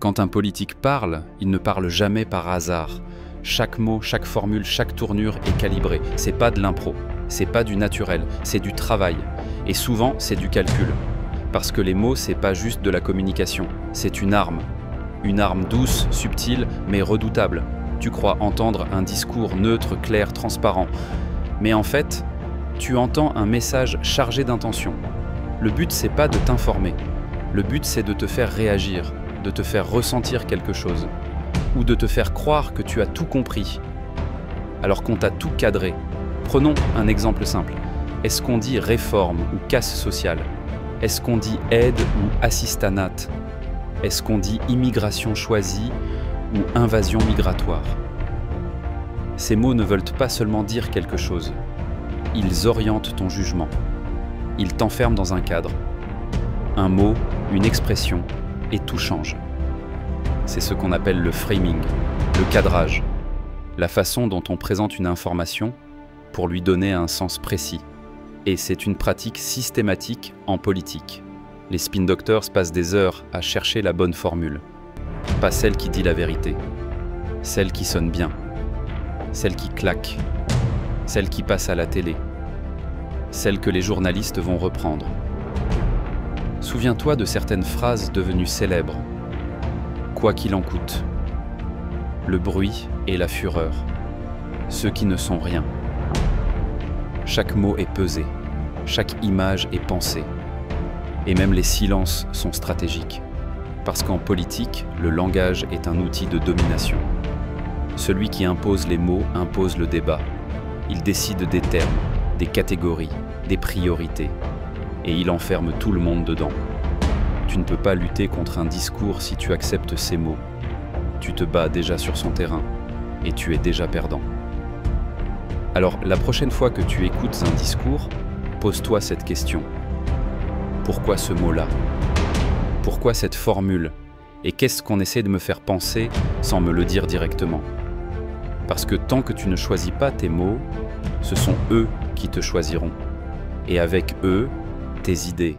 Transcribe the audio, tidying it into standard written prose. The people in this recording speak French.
Quand un politique parle, il ne parle jamais par hasard. Chaque mot, chaque formule, chaque tournure est calibrée. C'est pas de l'impro, c'est pas du naturel, c'est du travail. Et souvent, c'est du calcul. Parce que les mots, c'est pas juste de la communication, c'est une arme. Une arme douce, subtile, mais redoutable. Tu crois entendre un discours neutre, clair, transparent. Mais en fait, tu entends un message chargé d'intention. Le but, c'est pas de t'informer. Le but, c'est de te faire réagir, de te faire ressentir quelque chose, ou de te faire croire que tu as tout compris, alors qu'on t'a tout cadré. Prenons un exemple simple. Est-ce qu'on dit réforme ou casse sociale? Est-ce qu'on dit aide ou assistanat? Est-ce qu'on dit immigration choisie ou invasion migratoire? Ces mots ne veulent pas seulement dire quelque chose. Ils orientent ton jugement. Ils t'enferment dans un cadre. Un mot, une expression, et tout change. C'est ce qu'on appelle le framing, le cadrage, la façon dont on présente une information pour lui donner un sens précis. Et c'est une pratique systématique en politique. Les spin doctors passent des heures à chercher la bonne formule. Pas celle qui dit la vérité, celle qui sonne bien, celle qui claque, celle qui passe à la télé, celle que les journalistes vont reprendre. Souviens-toi de certaines phrases devenues célèbres. Quoi qu'il en coûte. Le bruit et la fureur. Ceux qui ne sont rien. Chaque mot est pesé. Chaque image est pensée. Et même les silences sont stratégiques. Parce qu'en politique, le langage est un outil de domination. Celui qui impose les mots impose le débat. Il décide des termes, des catégories, des priorités. Et il enferme tout le monde dedans. Tu ne peux pas lutter contre un discours si tu acceptes ces mots. Tu te bats déjà sur son terrain et tu es déjà perdant. Alors, la prochaine fois que tu écoutes un discours, pose-toi cette question. Pourquoi ce mot-là? Pourquoi cette formule? Et qu'est-ce qu'on essaie de me faire penser sans me le dire directement? Parce que tant que tu ne choisis pas tes mots, ce sont eux qui te choisiront. Et avec eux, tes idées,